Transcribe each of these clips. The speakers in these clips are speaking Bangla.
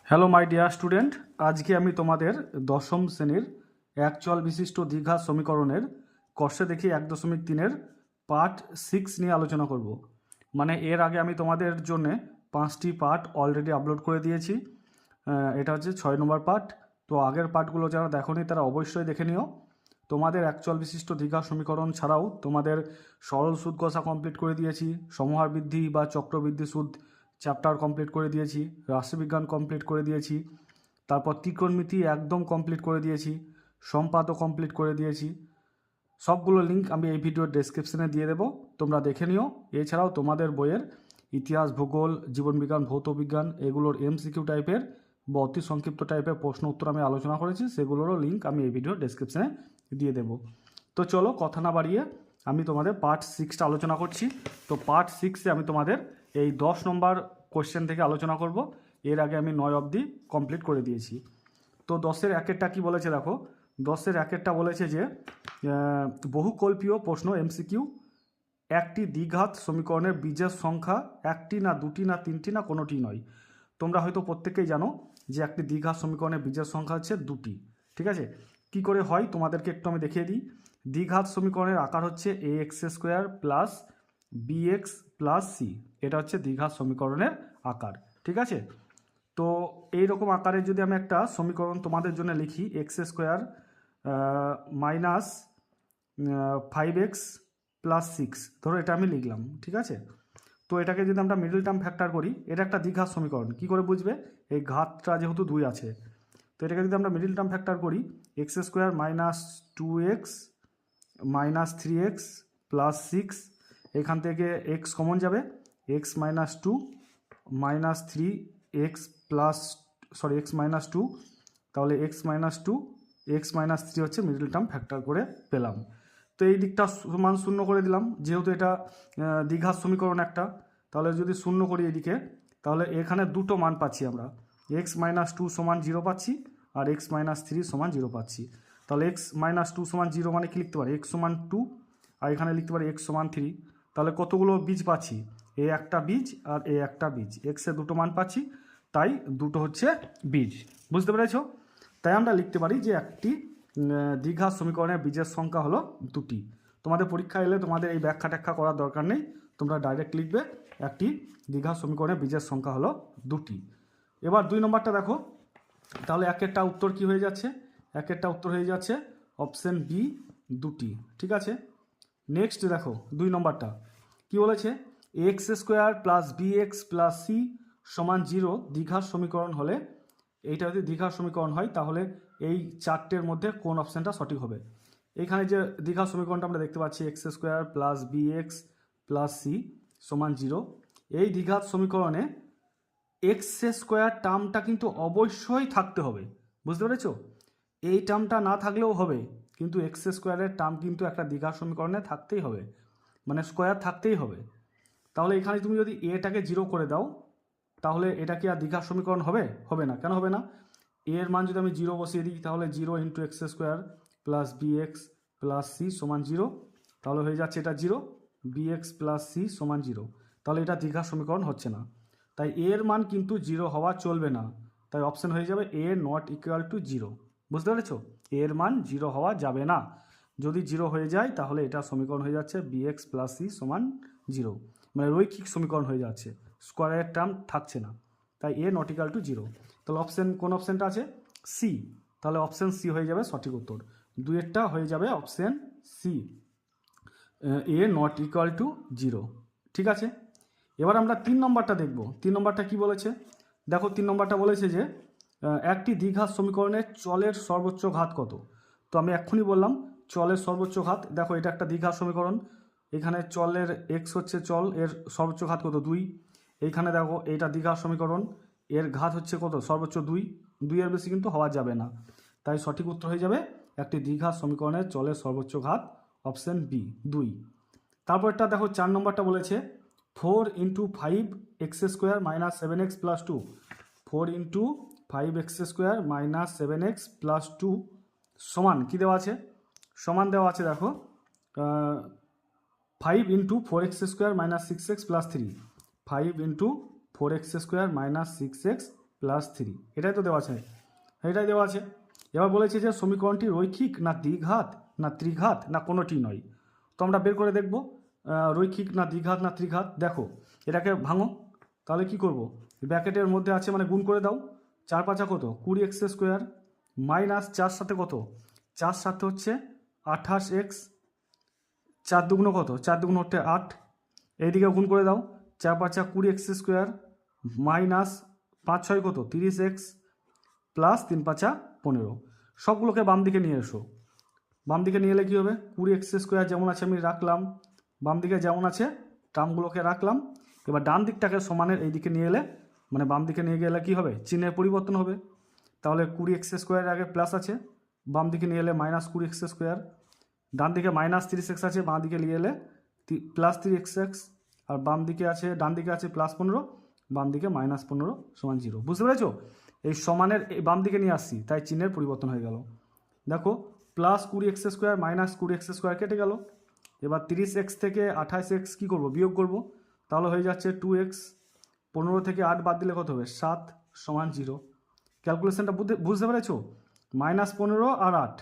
হ্যালো মাই ডিয়ার স্টুডেন্ট, আজকে আমি তোমাদের দশম শ্রেণীর এক চল বিশিষ্ট দ্বিঘাত সমীকরণের কষে দেখি 1.3-এর পার্ট 6 নিয়ে আলোচনা করব। মানে এর আগে আমি তোমাদের জন্য 5টি পার্ট অলরেডি আপলোড করে দিয়েছি। এটা হচ্ছে 6 নম্বর পার্ট। তো আগের পার্টগুলো যারা দেখোনি তারা অবশ্যই দেখে নিও। তোমাদের এক চল বিশিষ্ট দ্বিঘাত সমীকরণ ছাড়াও তোমাদের সরল সুদ কষা কমপ্লিট করে দিয়েছি, সমহার বৃদ্ধি বা চক্রবৃদ্ধি সুদ চ্যাপ্টার কমপ্লিট করে দিয়েছি, রাশিবিজ্ঞান কমপ্লিট করে দিয়েছি, তারপর ত্রিকোণমিতি একদম কমপ্লিট করে দিয়েছি, সম্পাদও কমপ্লিট করে দিয়েছি। সবগুলো লিঙ্ক আমি এই ভিডিওর ডেসক্রিপশনে দিয়ে দেবো, তোমরা দেখে নিও। এছাড়াও তোমাদের বইয়ের ইতিহাস, ভূগোল, জীবনবিজ্ঞান, ভৌতবিজ্ঞান এগুলোর এমসিকিউ টাইপের বা অতি সংক্ষিপ্ত টাইপের প্রশ্ন উত্তর আমি আলোচনা করেছি, সেগুলোরও লিঙ্ক আমি এই ভিডিওর ডেসক্রিপশনে দিয়ে দেবো। তো চলো কথা না বাড়িয়ে আমি তোমাদের পার্ট 6টা আলোচনা করছি। তো পার্ট 6-এ আমি তোমাদের এই 10 নম্বর কোশ্চেন থেকে আলোচনা করব। এর আগে আমি 9 অবধি কমপ্লিট করে দিয়েছি। তো 10-এর 1-এরটা কী বলেছে দেখো। 10-এর 1-এরটা বলেছে যে বহুকল্পীয় প্রশ্ন এমসিকিউ, একটি দ্বিঘাত সমীকরণের বীজের সংখ্যা একটি না দুটি না তিনটি না কোনোটি নয়। তোমরা হয়তো প্রত্যেকেই জানো যে একটি দ্বিঘাত সমীকরণের বীজের সংখ্যা হচ্ছে দুটি। ঠিক আছে, কি করে হয় তোমাদেরকে একটু আমি দেখিয়ে দিই। দ্বিঘাত সমীকরণের আকার হচ্ছে ax² plus bx plus c। এটা হচ্ছে দ্বিঘাত সমীকরণের আকার। ঠিক আছে, তো এইরকম আকারে যদি আমি একটা সমীকরণ তোমাদের জন্য লিখি, x² মাইনাস 5x প্লাস 6, ধরো এটা আমি লিখলাম। ঠিক আছে, তো এটাকে যদি আমরা মিডল টার্ম ফ্যাক্টর করি, এটা একটা দ্বিঘাত সমীকরণ। কি করে বুঝবে? এই ঘাতটা যেহেতু 2 আছে, তো এটাকে যদি আমরা মিডল টার্ম ফ্যাক্টর করি, x² minus 2x minus 3x plus 6, এখান থেকে x কমন যাবে, x minus 2 minus 3x plus x minus 2, তাহলে x মাইনাস 2 x মাইনাস 3 হচ্ছে মিডল টার্ম ফ্যাক্টর করে পেলাম। তো এই দিকটা সমান 0 করে দিলাম, যেহেতু এটা দ্বিঘাত সমীকরণ একটা। তাহলে যদি 0 করি এদিকে, তাহলে এখানে দুটো মান পাচ্ছি আমরা, x মাইনাস 2 সমান 0 পাচ্ছি আর x মাইনাস 3 সমান 0 পাচ্ছি। তাহলে x মাইনাস 2 সমান 0 মানে কি লিখতে পারি? x সমান 2, আর এখানে লিখতে পারি x সমান 3। তাহলে কতগুলো বীজ পাচ্ছি? এ একটা বীজ আর এ একটা বীজ, এক্সের দুটো মান পাচ্ছি, তাই দুটো হচ্ছে বীজ। বুঝতে পেরেছ? তাই আমরা লিখতে পারি যে একটি দ্বিঘাত সমীকরণের বীজের সংখ্যা হলো দুটি। তোমাদের পরীক্ষা এলে তোমাদের এই ব্যাখ্যা ট্যাখ্যা করার দরকার নেই, তোমরা ডাইরেক্ট লিখবে একটি দ্বিঘাত সমীকরণের বীজের সংখ্যা হলো দুটি। এবার 2 নম্বরটা দেখো। তাহলে একেরটা উত্তর কি হয়ে যাচ্ছে? একেরটা উত্তর হয়ে যাচ্ছে অপশন বি, দুটি। ঠিক আছে, নেক্সট দেখো 2 নম্বরটা কি বলেছে। x² plus bx plus c সমান 0 দ্বিঘাত সমীকরণ হলে, এইটা যদি দ্বিঘাত সমীকরণ হয় তাহলে এই চারটের মধ্যে কোন অপশানটা সঠিক হবে? এখানে যে দ্বিঘাত সমীকরণটা আমরা দেখতে পাচ্ছি x² plus bx plus c সমান 0, এই দ্বিঘাত সমীকরণে x² টার্মটা কিন্তু অবশ্যই থাকতে হবে। বুঝতে পেরেছ? এই টার্মটা না থাকলেও হবে, কিন্তু x² টার্ম কিন্তু একটা দ্বিঘাত সমীকরণে থাকতেই হবে, মানে স্কোয়ার থাকতেই হবে। তাহলে এখানে তুমি যদি এটাকে 0 করে দাও, তাহলে এটা কি আর দ্বিঘাত সমীকরণ হবে? হবে না। কেন হবে না? এর মান যদি আমি 0 বসিয়ে দিই, তাহলে 0 into x² plus bx plus c সমান 0, তাহলে হয়ে যাচ্ছে এটা 0, bx প্লাস c সমান 0। তাহলে এটা দ্বিঘাত সমীকরণ হচ্ছে না, তাই এর মান কিন্তু 0 হওয়া চলবে না। তাই অপশান হয়ে যাবে a নট ইকুয়াল টু 0। বুঝতে পেরেছ? এর মান 0 হওয়া যাবে না। যদি 0 হয়ে যায় তাহলে এটা সমীকরণ হয়ে যাচ্ছে bx প্লাস c সমান 0, মানে রৈখিক সমীকরণ হয়ে যাচ্ছে, স্কোয়ারের টার্ম থাকছে না। তাই এ নট ইকুয়াল টু 0। তাহলে অপশান কোন অপশানটা আছে? সি। তাহলে অপশান সি হয়ে যাবে সঠিক উত্তর। 2-এরটা হয়ে যাবে option C, A not equal to 0। ঠিক আছে, এবার আমরা 3 নম্বরটা দেখব। 3 নম্বরটা কি বলেছে দেখো। 3 নম্বরটা বলেছে যে একটি দ্বিঘাত সমীকরণের চলের সর্বোচ্চ ঘাত কত? তো আমি এক্ষুনি বললাম চলের সর্বোচ্চ ঘাত। দেখো এটা একটা দ্বিঘাত সমীকরণ, এখানে চলের এক্স হচ্ছে চল, এর সর্বোচ্চ ঘাত কত? 2। এইখানে দেখো এইটা দ্বিঘাত সমীকরণ, এর ঘাত হচ্ছে কত? সর্বোচ্চ 2। 2-এর বেশি কিন্তু হওয়া যাবে না, তাই সঠিক উত্তর হয়ে যাবে একটি দ্বিঘাত সমীকরণের চলের সর্বোচ্চ ঘাত অপশান বি, 2। তারপরটা দেখো 4 নম্বরটা বলেছে 4 into 5x² minus 7x plus 2। 4 into 5x² minus 7x plus 2 সমান কী দেওয়া আছে? সমান দেওয়া আছে দেখো 5 into 4x² minus 6x plus 3। 5 into 4x² minus 6x plus 3, এটাই তো দেওয়া আছে, এটাই দেওয়া আছে। এবার বলেছে যে সমীকরণটি রৈখিক না দ্বিঘাত না ত্রিঘাত না কোনোটি নয়। তো আমরা বের করে দেখব রৈখিক না দ্বিঘাত না ত্রিঘাত। দেখো এটাকে ভাঙো, তাহলে কি করব, ব্র্যাকেটের মধ্যে আছে মানে গুণ করে দাও। 4 5 কত 20x² মাইনাস 4 সাথে কত 4 সাথে হচ্ছে 28x, 4 দুগুণ কত 4 দুগুণ হচ্ছে 8, এইদিকে গুণ করে দাও। 4 5 20x² মাইনাস 5 6 কত 30x প্লাস 3 5 15। সবগুলোকে বাম দিকে নিয়ে এসো। বাম দিকে নিয়ে এলে কী হবে, 20x² যেমন আছে আমি রাখলাম, বাম দিকে যেমন আছে টার্মগুলোকে রাখলাম। এবার ডান দিকটাকে সমানের এই দিকে নিয়ে এলে মানে বাম দিকে নিয়ে গেলে কী হবে, চিহ্নের পরিবর্তন হবে। তাহলে 20x² আগে প্লাস আছে, বাম দিকে নিয়ে এলে মাইনাস 20x², ডান দিকে মাইনাস 30x আছে, বাঁ দিকে নিয়ে এলে প্লাস 3x, আর বাম দিকে আছে ডান দিকে আছে প্লাস 15, বাম দিকে মাইনাস 15 সমান 0। বুঝতে পেরেছো? এই সমানের এই বাম দিকে নিয়ে আসছি তাই চিহ্নের পরিবর্তন হয়ে গেল। দেখো প্লাস 20x² মাইনাস 20x² কেটে গেল। এবার 30x থেকে 28x কী করব, বিয়োগ করব, তাহলে হয়ে যাচ্ছে 2x। 15 থেকে 8 বাদ দিলে কত হবে 7 সমান 0। ক্যালকুলেশনটা বুঝতে পেরেছো? -15 আর 8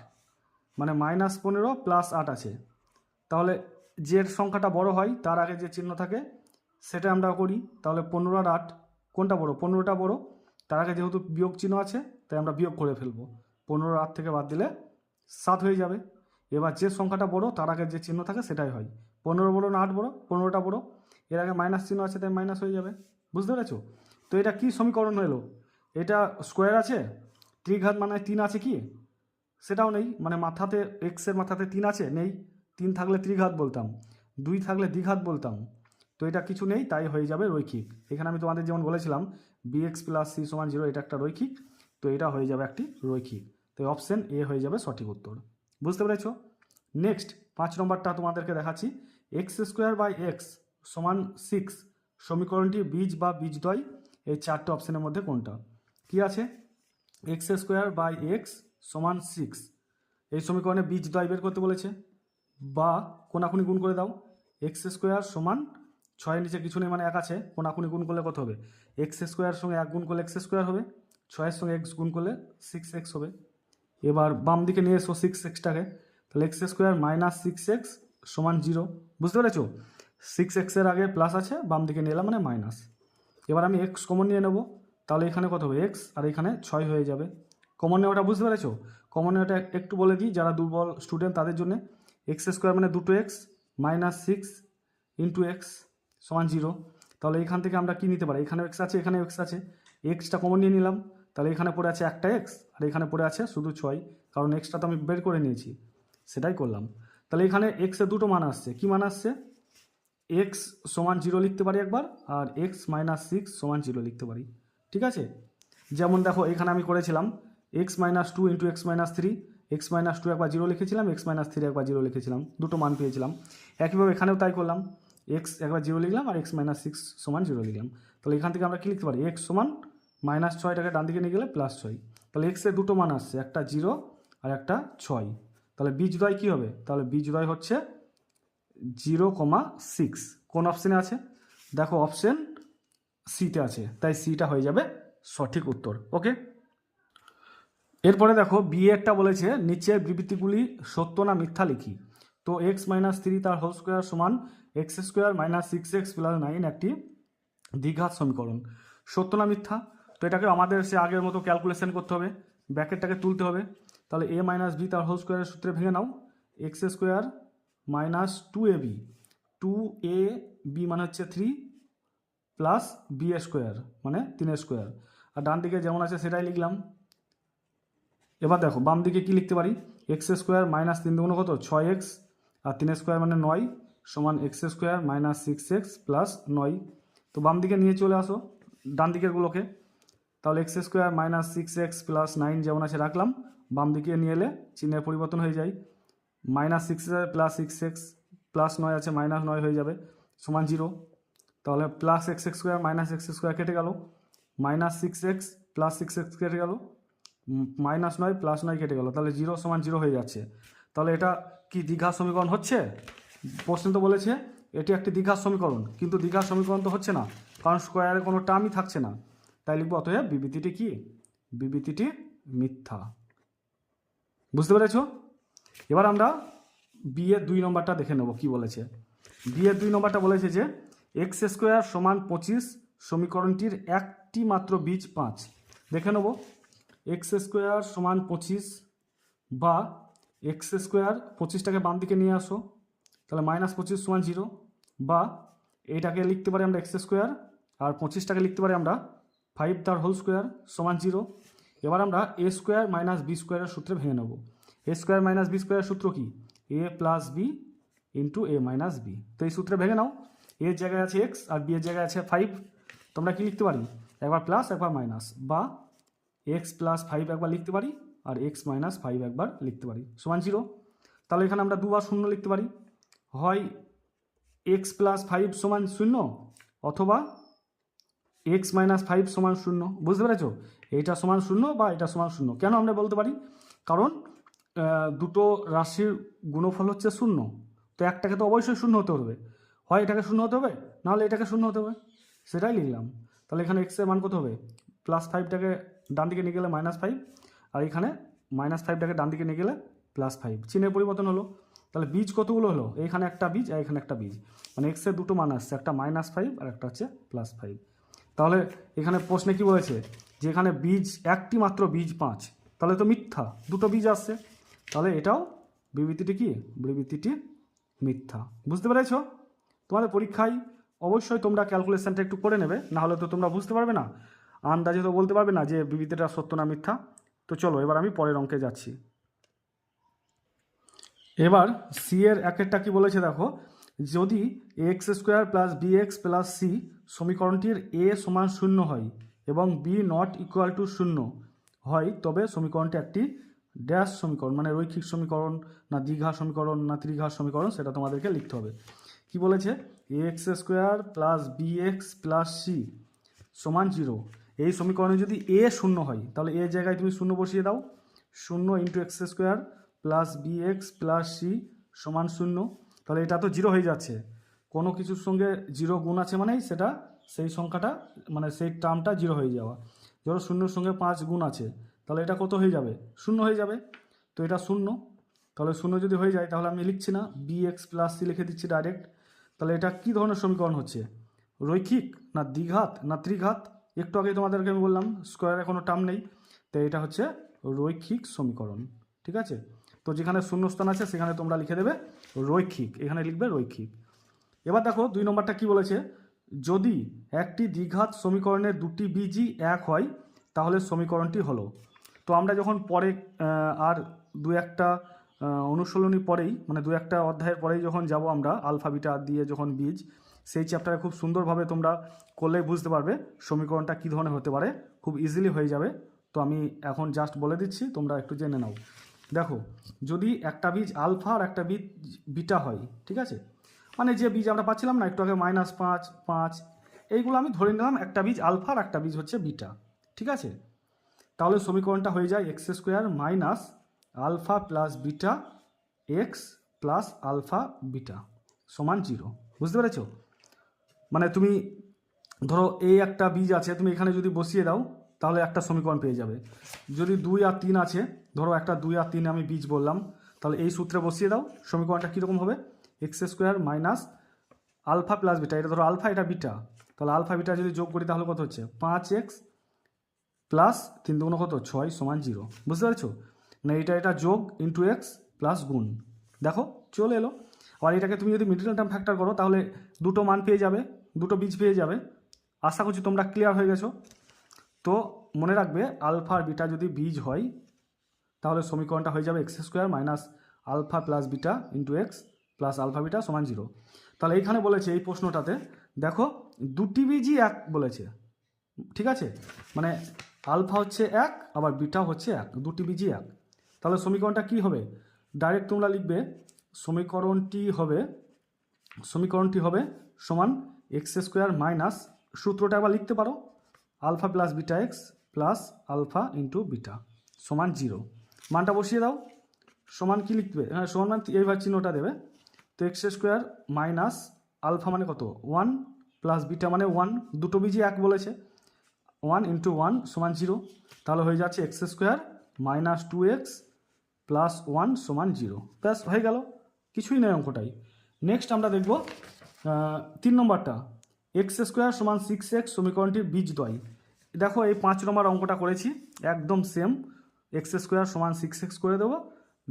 মানে -15 প্লাস 8 আছে। তাহলে যে সংখ্যাটা বড় হয় তার আগে যে চিহ্ন থাকে সেটা আমরা করি। তাহলে 15 আর 8 কোনটা বড়, 15টা বড়, তার আগে যেহেতু বিয়োগ চিহ্ন আছে তাই আমরা বিয়োগ করে ফেলবো। 15 আর 8 থেকে বাদ দিলে 7 হয়ে যাবে। এবার যে সংখ্যাটা বড় তার আগে যে চিহ্ন থাকে সেটাই হয়। 15 বড় না 8 বড়, 15টা বড়, এর আগে মাইনাস চিহ্ন আছে তাই মাইনাস হয়ে যাবে। বুঝতে পেরেছো? তো এটা কি সমীকরণ হলো, এটা স্কোয়ার আছে, ত্রিঘাত মানে 3 আছে কি, সেটাও নেই, মানে মাথাতে এক্সের মাথাতে 3 আছে নেই, 3 থাকলে ত্রিঘাত বলতাম, 2 থাকলে দ্বিঘাত বলতাম। তো এটা কিছু নেই তাই হয়ে যাবে রৈখিক। এখানে আমি তোমাদের যেমন বলেছিলাম bx + c = 0, এটা একটা রৈখিক, তো এটা হয়ে যাবে একটি রৈখিক। তো অপশন এ হয়ে যাবে সঠিক উত্তর। বুঝতে পেরেছো? নেক্সট 5 নম্বরটা তোমাদেরকে দেখাচ্ছি। x² = 6 সমীকরণটি বীজ বা বীজদ্বয় এই 4টে অপশনের মধ্যে কোনটা? কি আছে, x² = 6, এই সমীকরণে বীজদ্বয় বের করতে বলেছে, বা কোনাকুনি গুণ করে দাও। x² = 6 নিচে কিছু নেই মানে 1 আছে, কোনাকুনি গুণ করলে কত হবে, x² সঙ্গে 1 গুণ করলে x² হবে, 6 সঙ্গে x গুণ করলে 6x হবে। এবার বাম দিকে নিয়ে এসো 6xটাকে, তাহলে x² - 6x = 0। বুঝতে পেরেছো? 6x এর আগে প্লাস আছে, বাম দিকে নিয়ে এলাম মানে মাইনাস। এবার আমি x কমন নিয়ে নেব, তাহলে এখানে কত হবে x, আর এখানে 6 হয়ে যাবে। কমন নেওয়াটা বুঝতে পেরেছো? কমন নেওয়াটা একটু বলে দিই যারা দুর্বল স্টুডেন্ট তাদের জন্য। x² মানে 2x - 6 × x = 0। তাহলে এখান থেকে আমরা কি নিতে পারি, এখানে x আছে এখানে x আছে, xটা কমন নিয়ে নিলাম, তাহলে এখানে পড়ে আছে একটা x আর এখানে পড়ে আছে শুধু 6, কারণ xটা তো আমি বের করে নিয়েছি, সেটাই করলাম। তাহলে এখানে x এর দুটো মান আসছে, কি মান আসছে, x = 0 লিখতে পারি একবার, আর x - 6 = 0 লিখতে পারি। ঠিক আছে? যেমন দেখো এখানে আমি করেছিলাম x - 2 × x - 3, x - 2 একবার 0 লিখেছিলাম, x - 3 একবার 0 লিখেছিলাম, দুটো মান পেয়েছিলাম। একইভাবে এখানেও তাই করলাম, x একবার 0 লিখলাম আর x - 6 = 0 লিখলাম। তাহলে এখান থেকে আমরা কী লিখতে পারি, x = -6টাকে ডান দিকে নিয়ে গেলে +6। তাহলে x এর দুটো মান আসছে, একটা 0 আর একটা 6। তাহলে বীজদ্বয় কী হবে, তাহলে বীজদ্বয় হচ্ছে 0,6। কোন অপশানে আছে, দেখো অপশান সিতে আছে, তাই সিটা হয়ে যাবে সঠিক উত্তর। ওকে, এরপরে দেখো বিয়েরটা বলেছে নিচের বিবৃতিগুলি সত্য না মিথ্যা লিখি। তো x - 3 তার হোল স্কোয়ার সমান x² - 6x + 9 একটি দ্বিঘাত সমীকরণ। সত্য না মিথ্যা? তো এটাকে আমাদের সে আগের মতো ক্যালকুলেশন করতে হবে, ব্র্যাকেটটাকে তুলতে হবে। তাহলে a - b তার হোল স্কোয়ারের সূত্রে ভেঙে নাও, x² - 2ab, 2ab মানে হচ্ছে 3 প্লাস b² মানে 3² আর ডান দিকে যেমন আছে সেটাই লিখলাম। এবার দেখো বাম দিকে কি লিখতে পারি, x² - 3 দুগুণ কত 6x আর 3² মানে 9 সমান x² - 6x + 9। তো বাম দিকে নিয়ে চলে আসো ডান দিকেরগুলোকে, তাহলে x² - 6x + 9 যেমন আছে রাখলাম, বাম দিকে নিয়ে এলে চিহ্নের পরিবর্তন হয়ে যায়, -6 + 6x + 9 আছে -9 হয়ে যাবে সমান 0। তাহলে +x² - x² কেটে গেল, -6x + 6x কেটে গেল, -9 + 9 কেটে গেল, তাহলে 0 = 0 হয়ে যাচ্ছে। তাহলে এটা কি দ্বিঘাত সমীকরণ হচ্ছে? প্রশ্ন তো বলেছে এটি একটি দ্বিঘাত সমীকরণ, কিন্তু দ্বিঘাত সমীকরণ তো হচ্ছে না, কারণ স্কোয়ারে কোনো টার্মই থাকছে না। তাই লিখবো অতএব বিবৃতিটি কি? বিবৃতিটি মিথ্যা। বুঝতে পেরেছ? এবার আমরা বি এর 2 নম্বরটা দেখে নেব কি বলেছে। বি এর 2 নম্বরটা বলেছে যে এক্স স্কোয়ার সমান 25 সমীকরণটির একটি মাত্র বীজ 5। দেখে নেব এক্স স্কোয়ার সমান 25 বা এক্স স্কোয়ার 25টাকে বাম দিকে নিয়ে আসো, তাহলে -25 সমান 0, বা এইটাকে লিখতে পারি আমরা এক্স স্কোয়ার আর 25টাকে লিখতে পারি আমরা 5 তার হোল স্কোয়ার সমান 0। এবার আমরা এ স্কোয়ার মাইনাস বি স্কোয়ারের সূত্রে ভেঙে নেব। এ স্কোয়ার মাইনাস বি স্কোয়ারের সূত্র কি? এ প্লাস বি ইন্টু এ মাইনাস বি। তো এই সূত্রে ভেঙে নাও। এর জায়গায় আছে এক্স আর বি এর জায়গায় আছে 5। তোমরা কি লিখতে পারি? একবার প্লাস একবার মাইনাস, বা এক্স প্লাস 5 একবার লিখতে পারি আর এক্স মাইনাস 5 একবার লিখতে পারি সমান 0। তাহলে এখানে আমরা দুবার 0 লিখতে পারি, হয় এক্স প্লাস 5 সমান 0 অথবা এক্স মাইনাস 5 সমান 0। বুঝতে পেরেছো? এইটা সমান 0 বা এটা সমান 0। কেন আমরা বলতে পারি? কারণ দুটো রাশির গুণফল হচ্ছে 0, তো একটাকে তো অবশ্যই 0 হতে হবে, হয় এটাকে 0 হতে হবে নাহলে এটাকে 0 হতে হবে, সেটাই লিখলাম। তাহলে এখানে এক্সের মান কত হবে? +5টাকে ডান দিকে নিয়ে গেলে -5, আর এখানে -5টাকে ডান দিকে নিয়ে গেলে +5, চিহ্নের পরিবর্তন হলো। তাহলে বীজ কতগুলো হলো? এইখানে একটা বীজ আর এখানে একটা বীজ, মানে এক্সের দুটো মান আসছে, একটা -5 আর একটা হচ্ছে +5। তাহলে এখানে প্রশ্নে কি বলেছে? যে এখানে বীজ একটি মাত্র বীজ 5, তাহলে তো মিথ্যা, দুটো বীজ আসছে, তাহলে এটাও বিবৃতিটি কি? বিবৃতিটি মিথ্যা। বুঝতে পেরেছ? তোমাদের পরীক্ষায় অবশ্যই তোমরা ক্যালকুলেশনটা একটু করে নেবে, না হলে তো তোমরা বুঝতে পারবে না, আন্দাজে তো বলতে পারবে না যে বিবৃতিটা সত্য না মিথ্যা। তো চলো এবার আমি পরের অঙ্কে যাচ্ছি। এবার সি এর একেরটা কি বলেছে দেখো, যদি x square plus b x plus c সমীকরণটির এ সমান 0 হয় এবং বি নট ইকুয়াল টু 0 হয়, তবে সমীকরণটি একটি ড্যাশ সমীকরণ, মানে রৈখিক সমীকরণ না দ্বিঘাত সমীকরণ না ত্রিঘাত সমীকরণ, সেটা তোমাদেরকে লিখতে হবে। কি বলেছে? X square plus b x plus c সমান 0, এই সমীকরণে যদি এ 0 হয় তাহলে এর জায়গায় তুমি 0 বসিয়ে দাও। 0 into x square plus b x plus c সমান 0। তাহলে এটা তো 0 হয়ে যাচ্ছে, কোনো কিছুর সঙ্গে 0 গুণ আছে মানেই সেটা সেই সংখ্যাটা মানে সেই টার্মটা 0 হয়ে যাওয়া। ধরো 0-র সঙ্গে 5 গুণ আছে, তাহলে এটা কত হয়ে যাবে? 0 হয়ে যাবে। তো এটা 0, তাহলে 0 যদি হয়ে যায় তাহলে আমি লিখছি না, বি এক্স প্লাস সি লিখে দিচ্ছি ডাইরেক্ট। তাহলে এটা কী ধরনের সমীকরণ হচ্ছে? রৈখিক না দ্বিঘাত না ত্রিঘাত? একটু আগে তোমাদেরকে আমি বললাম স্কোয়ারে কোনো টার্ম নেই, তো এটা হচ্ছে রৈখিক সমীকরণ। ঠিক আছে? তো যেখানে শূন্যস্থান আছে সেখানে তোমরা লিখে দেবে রৈখিক, এখানে লিখবে রৈখিক। এবার দেখো 2 নম্বরটা কি বলেছে, যদি একটি দ্বিঘাত সমীকরণের দুটি বীজই এক হয় তাহলে সমীকরণটি হলো। তো আমরা যখন পরে আর 2-1টা অনুশীলনী পরেই, মানে 2-1টা অধ্যায়ের পরেই যখন যাব আমরা আলফা বিটা দিয়ে যখন বীজ, সেই চ্যাপ্টারে খুব সুন্দরভাবে তোমরা করলেই বুঝতে পারবে সমীকরণটা কী ধরনের হতে পারে, খুব ইজিলি হয়ে যাবে। তো আমি এখন জাস্ট বলে দিচ্ছি, তোমরা একটু জেনে নাও। দেখো, যদি একটা বীজ আলফা আর একটা বীজ বিটা হয়, ঠিক আছে, মানে যে বীজ আমরা পাচ্ছিলাম না একটু আগে -5, 5, এইগুলো আমি ধরে নিলাম একটা বীজ আলফা আর একটা বীজ হচ্ছে বিটা, ঠিক আছে। তাহলে সমীকরণটা হয়ে যায় x square minus alpha plus beta x plus alpha beta সমান 0। বুঝতে পেরেছ? মানে তুমি ধরো এই একটা বীজ আছে, তুমি এখানে যদি বসিয়ে দাও তাহলে একটা সমীকরণ পেয়ে যাবে। যদি 2 আর 3 আছে, ধরো একটা 2 আর 3 আমি বীজ বললাম, তাহলে এই সূত্রে বসিয়ে দাও, সমীকরণটা কীরকম হবে? X square minus alpha plus beta, এটা ধরো আলফা এটা বিটা, তাহলে আলফা বিটা যদি যোগ করি তাহলে কত হচ্ছে? 5x প্লাস 3 দুগুণ কত? 6 সমান 0। বুঝতে পারছো? মানে এটা যোগ ইন্টু এক্স প্লাস গুণ, দেখো চলে এলো। আর এটাকে তুমি যদি মিডল টার্ম ফ্যাক্টর করো তাহলে দুটো মান পেয়ে যাবে, দুটো বীজ পেয়ে যাবে। আশা করছি তোমরা ক্লিয়ার হয়ে গেছো। তো মনে রাখবে আলফা আর বিটা যদি বীজ হয় তাহলে সমীকরণটা হয়ে যাবে x square minus alpha plus beta into x plus alpha beta সমান 0। তাহলে এইখানে বলেছে এই প্রশ্নটাতে দেখো দুটি বীজই এক বলেছে, ঠিক আছে, মানে আলফা হচ্ছে 1 আবার বিটা হচ্ছে 1, দুটি বীজই 1। তাহলে সমীকরণটা কি হবে? ডাইরেক্ট তোমরা লিখবে সমীকরণটি হবে সমান এক্স স্কোয়ার মাইনাস, সূত্রটা আবার লিখতে পারো, alpha plus beta x plus alpha into beta সমান 0। মানটা বসিয়ে দাও, সমান কি লিখবে? হ্যাঁ, সমান মান এইভাবে চিহ্নটা দেবে। তো এক্স স্কোয়ার মাইনাস আলফা মানে কত? 1 প্লাস বিটা মানে 1, দুটো বীজই 1 বলেছে, 1 ইন্টু 1 সমান 0, তাহলে হয়ে যাচ্ছে x square minus 2x plus 1 সমান 0। ব্যাস হয়ে গেল, কিছুই নেই অঙ্কটাই। নেক্সট আমরা দেখব 3 নম্বরটা, এক্স স্কোয়ার সমান 6x সমীকরণটির বীজদ্বয়। দেখো এই 5 নম্বর অঙ্কটা করেছি একদম সেম, এক্স স্কোয়ার সমান 6x করে দেবো,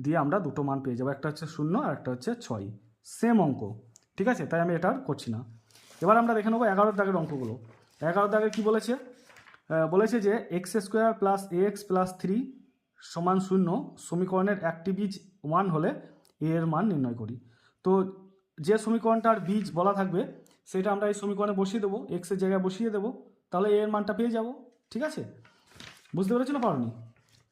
দিয়ে আমরা দুটো মান পেয়ে যাবো, একটা হচ্ছে 0 আর একটা হচ্ছে 6, সেম অঙ্ক, ঠিক আছে, তাই আমি এটা আর করছি না। এবার আমরা দেখে নেবো 11 দাগের অঙ্কগুলো। 11 দাগে কী বলেছে, বলেছে যে x square plus ax plus 3 সমান 0 সমীকরণের একটি বীজ 1 হলে a এর মান নির্ণয় করি। তো যে সমীকরণটার বীজ বলা থাকবে সেটা আমরা এই সমীকরণে বসিয়ে দেবো, এক্সের জায়গায় বসিয়ে দেবো, তাহলে a এর মানটা পেয়ে যাব, ঠিক আছে। বুঝতে পেরেছো না পারোনি?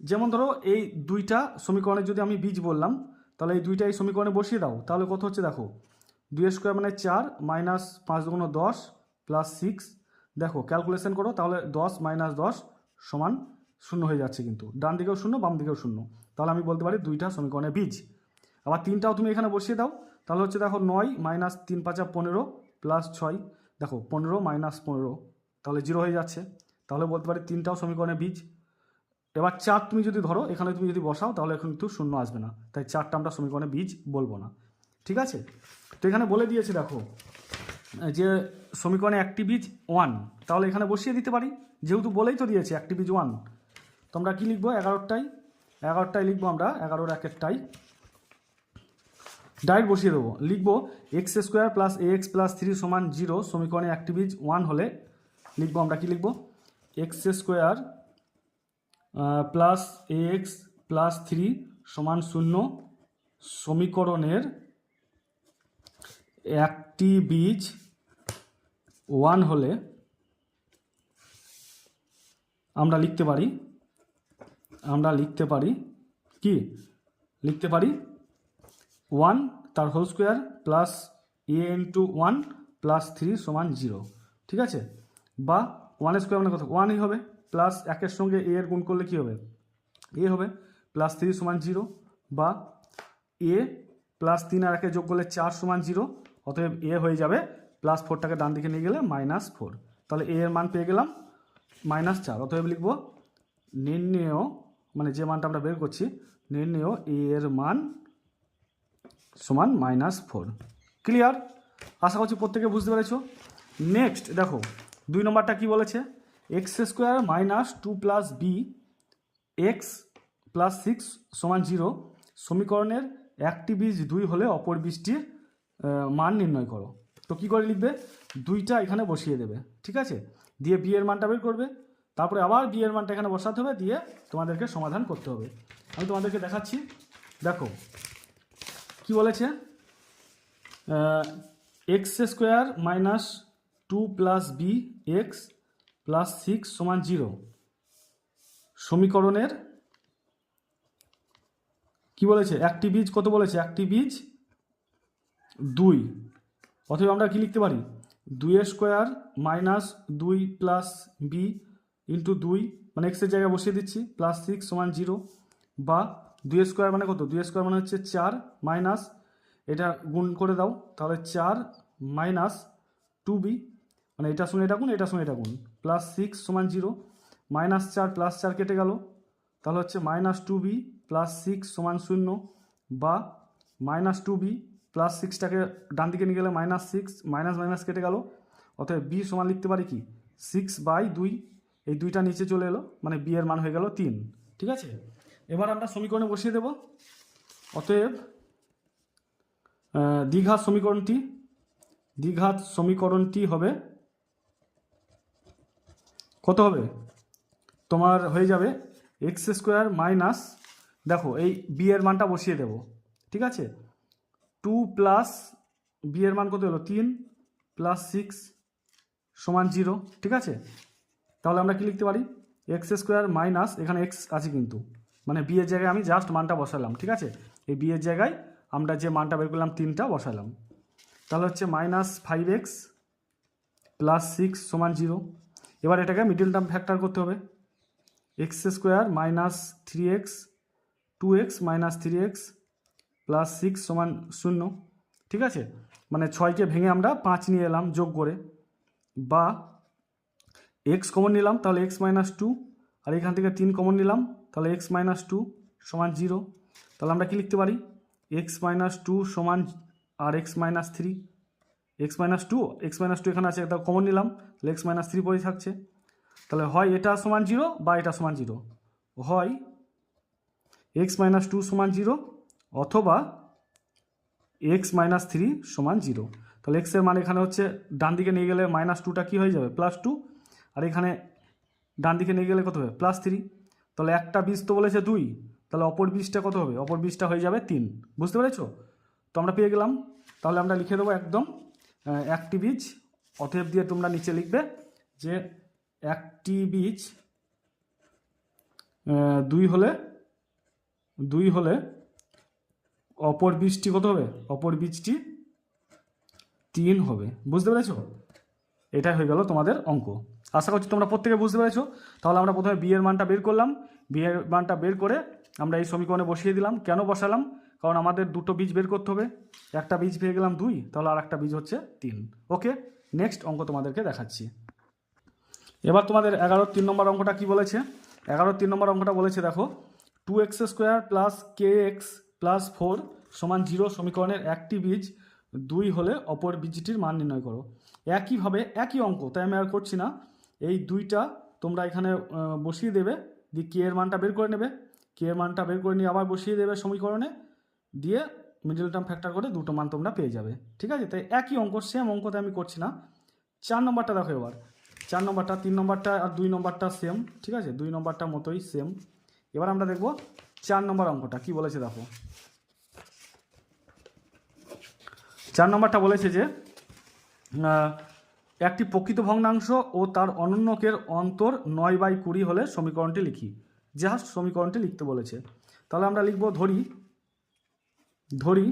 যেমন ধরো এই দুইটা সমীকরণের যদি আমি বীজ বললাম, তাহলে এই দুইটা এই সমীকরণে বসিয়ে দাও, তাহলে কত হচ্ছে দেখো, 2 স্কোয়ার মানে 4 মাইনাস 5 দুগুণ 10 প্লাস 6, দেখো ক্যালকুলেশন করো, তাহলে 10 মাইনাস 10 সমান 0 হয়ে যাচ্ছে, কিন্তু ডান দিকেও 0 বাম দিকেও 0, তাহলে আমি বলতে পারি দুইটা সমীকরণের বীজ। আবার 3টাও তুমি এখানে বসিয়ে দাও, তাহলে হচ্ছে দেখো 9 মাইনাস 3 5 15 প্লাস 6, দেখো 15 মাইনাস 15, তাহলে 0 হয়ে যাচ্ছে, তাহলে বলতে পারি 3টাও সমীকরণের বীজ। এবার 4 তুমি যদি ধরো এখানে তুমি যদি বসাও, তাহলে এখন কিন্তু 0 আসবে না, তাই 4টা আমরা সমীকরণে বীজ বলবো না, ঠিক আছে। তো এখানে বলে দিয়েছে দেখো যে সমীকরণে একটি বীজ 1, তাহলে এখানে বসিয়ে দিতে পারি, যেহেতু বলেই তো দিয়েছে একটি বীজ 1। তো আমরা কী লিখবো, 11টাই লিখবো আমরা, 11 একেরটাই ডাইরেক্ট বসিয়ে দেবো, লিখবো x square plus ax plus 3 সমান 0 সমীকরণে একটি বীজ 1 হলে লিখবো আমরা কি লিখবো, x square plus ax plus 3 সমান 0 সমীকরণের একটি বীজ 1 হলে আমরা লিখতে পারি কি লিখতে পারি 1 তার whole square plus a into 1 plus 3 সমান 0, ঠিক আছে। বা 1 স্কোয়ার মানে কত, 1ই হবে, প্লাস 1-এর সঙ্গে a এর গুণ করলে কী হবে, a হবে, প্লাস 3 সমান 0, বা a প্লাস 3 আর 1 যোগ করলে 4 সমান 0, অতএব a হয়ে যাবে প্লাস 4টাকে ডান দিকে নিয়ে গেলে -4, তাহলে a এর মান পেয়ে গেলাম -4, অতএব লিখব নির্ণেয়, মানে যে মানটা আমরা বের করছি, নির্ণেয় a এর মান সমান -4। ক্লিয়ার? আশা করছি প্রত্যেকে বুঝতে পেরেছো। নেক্সট দেখো 2 নম্বরটা কি বলেছে, x square minus 2 plus b x plus 6 সমান 0 সমীকরণের একটি বীজ 2 হলে অপর বীজটির মান নির্ণয় করো। তো কী করে লিখবে, 2টা এখানে বসিয়ে দেবে, ঠিক আছে, দিয়ে বি এর মানটা বের করবে, তারপরে আবার বি এর মানটা এখানে বসাতে হবে, দিয়ে তোমাদেরকে সমাধান করতে হবে। আমি তোমাদেরকে দেখাচ্ছি, দেখো কি বলেছে, x square minus 2 plus b x plus 6 সমান 0 সমীকরণের কি বলেছে, একটি বীজ কত বলেছে, একটি বীজ 2, অথবা আমরা কি লিখতে পারি, 2 square minus 2 plus b into 2, মানে এক্সের জায়গায় বসিয়ে দিচ্ছি, প্লাস 6 সমান 0, বা 2 স্কোয়ার মানে কত, 2 স্কোয়ার মানে হচ্ছে 4 মাইনাস, এটা গুণ করে দাও, তাহলে 4 মাইনাস 2b, মানে এটার সঙ্গে এটা গুণ, এটার সঙ্গে এটা গুণ, প্লাস 6 সমান 0, -4 প্লাস 4 কেটে গেল, তাহলে হচ্ছে -2b প্লাস 6 সমান 0, বা -2b প্লাস 6টাকে ডান দিকে নিয়ে গেলে -6, মাইনাস মাইনাস কেটে গেল, অতএব b সমান লিখতে পারি কি 6/2, এই 2টা নিচে চলে এলো, মানে b এর মান হয়ে গেল 3, ঠিক আছে। এবার আমরা সমীকরণে বসিয়ে দেব, অতএব দ্বিঘাত সমীকরণটি হবে কত হবে, তোমার হয়ে যাবে এক্স স্কোয়ার মাইনাস, দেখো এই বি এর মানটা বসিয়ে দেব, ঠিক আছে, 2 প্লাস বি এর মান কত হলো 3 প্লাস 6 সমান 0, ঠিক আছে। তাহলে আমরা কি লিখতে পারি, এক্স স্কোয়ার মাইনাস, এখানে এক্স আছে কিন্তু, মানে বি এর জায়গায় আমি জাস্ট মানটা বসালাম, ঠিক আছে, এই বি এর জায়গায় আমরা যে মানটা বের করলাম 3টা বসালাম, তাহলে হচ্ছে -5x প্লাস 6 সমান 0। এবার এটাকে মিডল টার্ম ফ্যাক্টর করতে হবে, x square minus 3x 2x minus 3x plus 6 সমান 0, ঠিক আছে, মানে 6কে ভেঙে আমরা 5 নিয়ে এলাম যোগ করে, বা এক্স কমন নিলাম, তাহলে এক্স মাইনাস টু, আর এখান থেকে 3 কমন নিলাম, তাহলে এক্স মাইনাস টু সমান 0। তাহলে আমরা কি লিখতে পারি, এক্স মাইনাস টু সমান আর x minus three, x minus two এখানে আছে, এটা কমন নিলাম, তাহলে এক্স মাইনাস থ্রি পড়ে থাকছে। তাহলে হয় এটা সমান 0 বা এটা সমান 0, হয় এক্স মাইনাস টু সমান 0 অথবা এক্স মাইনাস থ্রি সমান 0। তাহলে এক্সের মান এখানে হচ্ছে ডান দিকে নিয়ে গেলে মাইনাস টুটা কী হয়ে যাবে প্লাস টু, আর এখানে ডান দিকে নিয়ে গেলে কত হবে প্লাস থ্রি। তাহলে একটা বীজ তো বলেছে 2, তাহলে অপর বীজটা কত হবে, অপর বীজটা হয়ে যাবে 3। বুঝতে পেরেছো? তো আমরা পেয়ে গেলাম। তাহলে আমরা লিখে দেবো একদম একটি বীজ, অতএব দিয়ে তোমরা নিচে লিখবে যে একটি বীজ 2 হলে অপর বীজটি কত হবে, অপর বীজটি 3 হবে। বুঝতে পেরেছো? এটাই হয়ে গেল তোমাদের অঙ্ক। আশা করছি তোমরা প্রত্যেকে বুঝতে পেরেছো। তাহলে আমরা প্রথমে বি এর মানটা বের করলাম, বি এর মানটা বের করে আমরা এই সমীকরণে বসিয়ে দিলাম। কেন বসালাম? কারণ আমাদের দুটো বীজ বের করতে হবে, একটা বীজ পেয়ে গেলাম 2, তাহলে আর একটা বীজ হচ্ছে 3। ওকে, নেক্সট অঙ্ক তোমাদেরকে দেখাচ্ছি। এবার তোমাদের 11-3 নম্বর অঙ্কটা কি বলেছে? 11-3 নম্বর অঙ্কটা বলেছে দেখো, 2x² প্লাস kx প্লাস 4 সমান 0 সমীকরণের একটি বীজ 2 হলে অপর বীজটির মান নির্ণয় করো। একইভাবে একই অঙ্ক, তাই আমি আর করছি না, এই দুইটা তোমরা এখানে বসিয়ে দেবে, দিয়ে কে এর মানটা বের করে নেবে, কে এর মানটা বের করে নিয়ে আবার বসিয়ে দেবে সমীকরণে, দিয়ে মিডল টার্ম ফ্যাক্টর করে দুটো মান তোমরা পেয়ে যাবে। ঠিক আছে? তাই একই অঙ্ক, সেম অঙ্কতে আমি করছি না। 4 নম্বরটা দেখো এবার, 4 নম্বরটা, 3 নম্বরটা আর 2 নম্বরটা সেম। ঠিক আছে, 2 নম্বরটা মতোই সেম। এবার আমরা দেখব 4 নম্বর অঙ্কটা কি বলেছে দেখো। 4 নম্বরটা বলেছে যে একটি প্রকৃত ভগ্নাংশ ও তার অনন্যকের অন্তর 9/20 হলে সমীকরণটি লিখি। জাস্ট সমীকরণটি লিখতে বলেছে। তাহলে আমরা লিখব, ধরি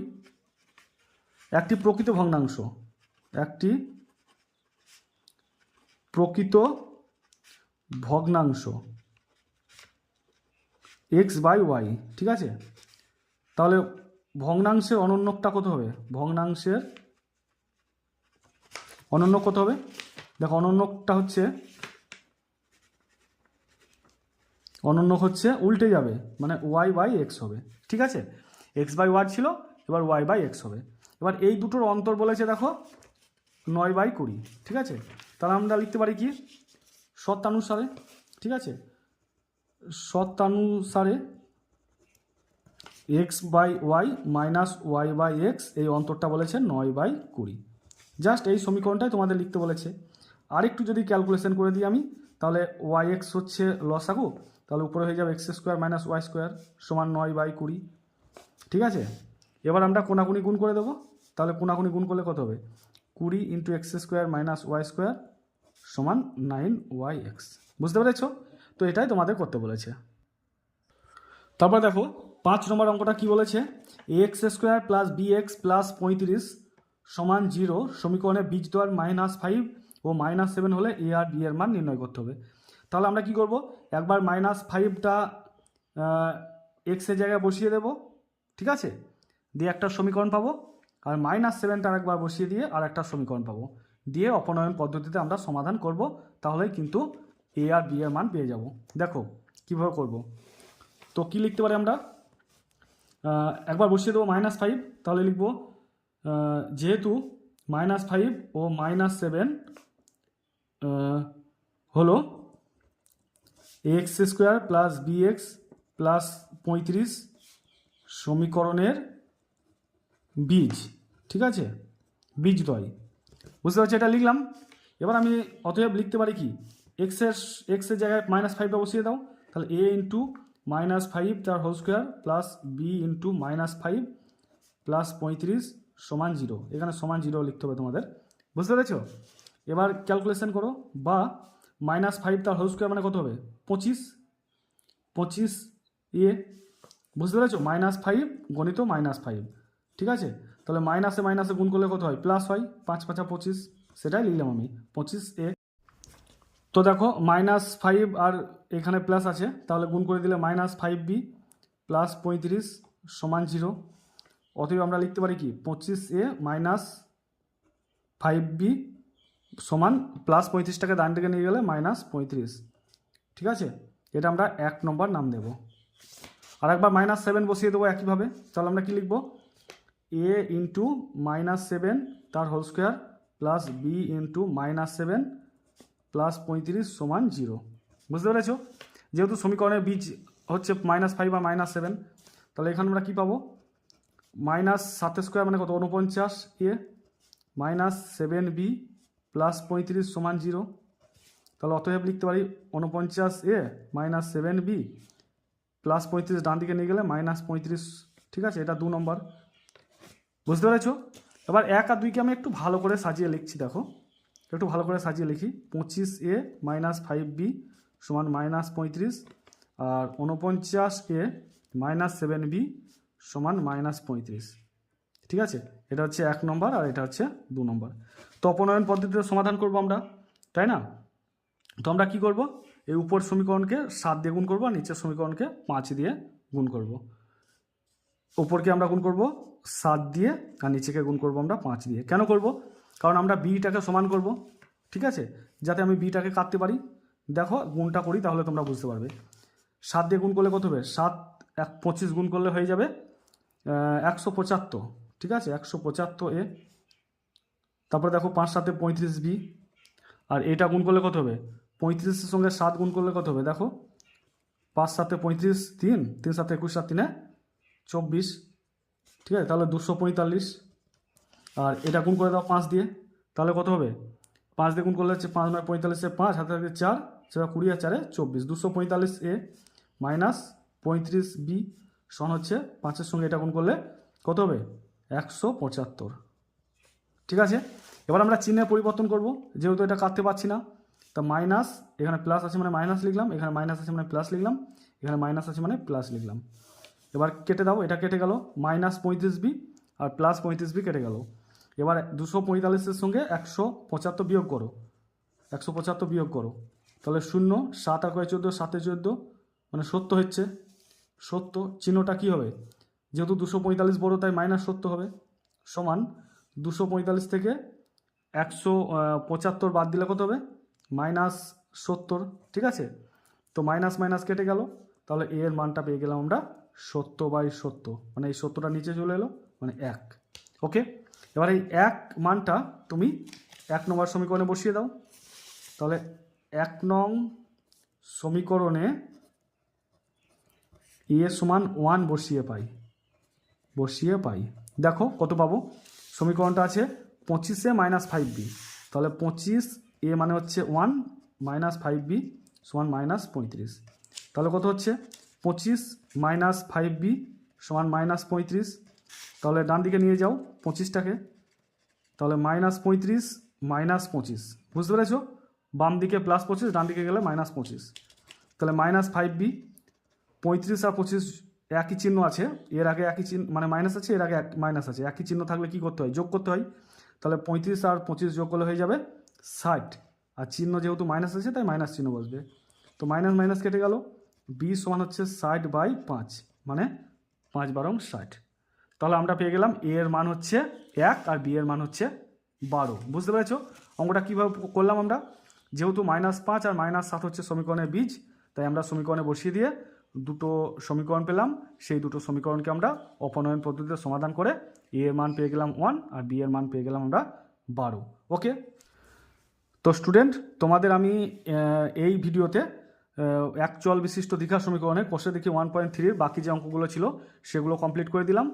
একটি প্রকৃত ভগ্নাংশ, একটি প্রকৃত ভগ্নাংশ x/y। ঠিক আছে? তাহলে ভগ্নাংশের অনন্যকটা কত হবে, ভগ্নাংশের অনন্যক কত হবে? দেখো অনন্যকটা হচ্ছে, অনন্যক হচ্ছে উল্টে যাবে, মানে y/x হবে। ঠিক আছে, x/y ছিল, এবার y/x হবে। এবার এই দুটোর অন্তর বলেছে দেখো 9/20। ঠিক আছে? তাহলে আমরা লিখতে পারি কি, শর্তানুসারে। ঠিক আছে, শর্তানুসারে x/y মাইনাস y/x, এই অন্তরটা বলেছে 9/20। জাস্ট এই সমীকরণটাই তোমাদের লিখতে বলেছে। আরেকটু যদি ক্যালকুলেশন করে দিই আমি, তাহলে y(x) হচ্ছে লসাগু, তাহলে উপরে হয়ে যাবে x² মাইনাস y² সমান 9/20। ঠিক আছে, এবার আমরা কোনাকুনি গুণ করে দেবো। তাহলে কোনাকুনি গুণ করলে কত হবে, 20 × x² মাইনাস y² সমান 9y(x). বুঝতে পেরেছো? তো এটাই তোমাদের করতে বলেছে। তারপর দেখো 5 নম্বর অঙ্কটা কি বলেছে, ax² প্লাস bx প্লাস 35 সমান 0 সমীকরণে বীজদ্বয় -5 ও -7 হলে a আর b এর মান নির্ণয় করতে হবে। তাহলে আমরা কি করব, একবার -5টা এক্সের জায়গায় বসিয়ে দেব। ঠিক আছে, দিয়ে একটা সমীকরণ পাবো, আর -7টা একবার বসিয়ে দিয়ে আর একটা সমীকরণ পাবো, দিয়ে অপনয়ন পদ্ধতিতে আমরা সমাধান করব। তাহলেই কিন্তু a আর b এর মান পেয়ে যাব। দেখো কীভাবে করব। তো কি লিখতে পারি আমরা, একবার বসিয়ে দেবো -5, তাহলে লিখব যেহেতু -5 ও -7 হলো ax² প্লাস bx প্লাস 35 সমীকরণের বীজ। ঠিক আছে, বীজদ্বয়। বুঝতে পারছি, এটা লিখলাম। এবার আমি অতএব লিখতে পারি কি, এক্সের জায়গায় -5টা বসিয়ে দাও, তাহলে a × -5 তার whole square plus b × -5 plus 35 সমান 0। এখানে সমান 0 লিখতে হবে তোমাদের। বুঝতে পেরেছো? এবার ক্যালকুলেশন করো, বা -5 তার হোল স্কোয়ার মানে কত হবে, 25 এ। বুঝতে পেরেছো? -5 গণিত -5। ঠিক আছে, তাহলে মাইনাসে মাইনাসে গুণ করলে কত হয়, প্লাস হয়, 5 × 5 = 25, সেটাই লিখলাম আমি 25 এ। তো দেখো -5 আর এখানে প্লাস আছে, তাহলে গুণ করে দিলে -5b প্লাস 35 সমান 0। অতএব আমরা লিখতে পারি কি, 25a - 5b সমান প্লাস 35টাকে ডান দিকে নিয়ে গেলে -35, ঠিক আছে। এটা আমরা 1 নম্বর নাম দেব। আর একবার -7 বসিয়ে দেবো একইভাবে। তাহলে আমরা কি লিখব, a ইন্টু -7 তার whole square plus b into -7 plus 35 সমান 0। বুঝতে পেরেছ? যেহেতু সমীকরণের বীজ হচ্ছে -5 বা -7, তাহলে এখানে আমরা কী পাবো, -7 স্কোয়ার মানে কত 49 a -7b প্লাস 35 সমান 0। তাহলে অতএব লিখতে পারি 49 a -7b প্লাস 35 ডান দিকে নিয়ে গেলে -35, ঠিক আছে। এটা 2 নম্বর। বুঝতে পেরেছ? এবার 1 আর 2কে আমি একটু ভালো করে সাজিয়ে লিখছি, দেখো একটু ভালো করে সাজিয়ে লিখি। 25a -5b সমান -35 আর 49a -7b সমান -35, ঠিক আছে। এটা হচ্ছে 1 নম্বর আর এটা হচ্ছে 2 নম্বর। তো অপনয়ন পদ্ধতিতে সমাধান করব আমরা, তাই না? তো আমরা কী করব, এই উপর সমীকরণকে 7 দিয়ে গুণ করবো আর নিচের সমীকরণকে 5 দিয়ে গুণ করব। উপরকে আমরা গুণ করব 7 দিয়ে আর নিচেকে গুণ করব আমরা 5 দিয়ে। কেন করব? কারণ আমরা বিটাকে সমান করব, ঠিক আছে, যাতে আমি বিটাকে কাটতে পারি। দেখো গুণটা করি তাহলে তোমরা বুঝতে পারবে। 7 দিয়ে গুণ করলে কত হবে, 7 25 গুণ করলে হয়ে যাবে 175, ঠিক আছে, 175 এ। তারপরে দেখো 5 7 35b, আর এটা গুণ করলে কত হবে, 35-এর সঙ্গে 7 গুণ করলে কত হবে, দেখো 5 7 35, 3 3 7 21, 7 3 24, ঠিক আছে। তাহলে 245। আর এটা গুণ করে দাও 5 দিয়ে, তাহলে কত হবে, 5 দিয়ে গুণ করলে হচ্ছে 5 9 45, 5 হাতে থাকে 4 4 20 আর 4 24, 245 a মাইনাস 35b সমান হচ্ছে 5-এর সঙ্গে এটা গুণ করলে কত হবে, 175, ঠিক আছে। এবার আমরা চিহ্নের পরিবর্তন করব, যেহেতু এটা কাটতে পারছি না। তা মাইনাস, এখানে প্লাস আছে মানে মাইনাস লিখলাম, এখানে মাইনাস আছে মানে প্লাস লিখলাম, এখানে মাইনাস আছে মানে প্লাস লিখলাম। এবার কেটে দাও, এটা কেটে গেল, -35b আর +35b কেটে গেল। এবার 245-এর সঙ্গে 175 বিয়োগ করো, 175 বিয়োগ করো, তাহলে 0 7 আর 14 7 14 মানে 70 হচ্ছে। 70 চিহ্নটা কী হবে, যেহেতু 245 বড় তাই -70 হবে, সমান 245 থেকে 175 বাদ দিলে কত হবে, -70, ঠিক আছে। তো মাইনাস মাইনাস কেটে গেল, তাহলে এ এর মানটা পেয়ে গেলাম আমরা 70/70, মানে এই 70টা নিচে চলে এলো, মানে 1। ওকে, এবার এই 1 মানটা তুমি 1 নম্বর সমীকরণে বসিয়ে দাও। তাহলে 1 নং সমীকরণে এ সমান 1 বসিয়ে পাই। দেখো কত পাবো, সমীকরণটা আছে 25a -5b, তাহলে 25 a মানে হচ্ছে 1 -5b সমান -35, তাহলে কত হচ্ছে 25 -5b সমান -35। তাহলে ডান দিকে নিয়ে যাও 25টাকে, তাহলে -35 -25, বুঝতে পেরেছো? বাম দিকে +25, ডান দিকে গেলে -25, তাহলে -5b, 35 আর 25 একই চিহ্ন আছে, এর আগে একই চিহ্ন মানে মাইনাস আছে, এর আগে মাইনাস আছে, একই চিহ্ন থাকলে কি করতে হয়, যোগ করতে হয়। তাহলে 35 আর 25 যোগ করলে হয়ে যাবে 60, আর চিহ্ন যেহেতু মাইনাস আছে তাই মাইনাস চিহ্ন বসবে। তো মাইনাস মাইনাস কেটে গেল, b সমান হচ্ছে 60/5, মানে 5 12 60। তাহলে আমরা পেয়ে গেলাম a এর মান হচ্ছে 1 আর b এর মান হচ্ছে 12। বুঝতে পেরেছো অঙ্কটা কীভাবে করলাম আমরা? যেহেতু -5 আর -7 হচ্ছে সমীকরণের বীজ, তাই আমরা সমীকরণে বসিয়ে দিয়ে দুটো সমীকরণ পেলাম। সেই দুটো সমীকরণকে আমরা অপনয়ন পদ্ধতিতে সমাধান করে a এর মান পেয়ে গেলাম 1 আর b এর মান পেয়ে গেলাম আমরা 12। ওকে, তো স্টুডেন্ট তোমাদের আমি এই ভিডিওতে একচল বিশিষ্ট দ্বিঘাত সমীকরণের কোষে দেখি 1.3-এর বাকি যে অঙ্কগুলো ছিল সেগুলো কমপ্লিট করে দিলাম।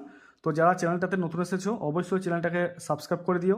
তো যারা চ্যানেলটাতে নতুন এসেছো অবশ্যই চ্যানেলটাকে সাবস্ক্রাইব করে দিও।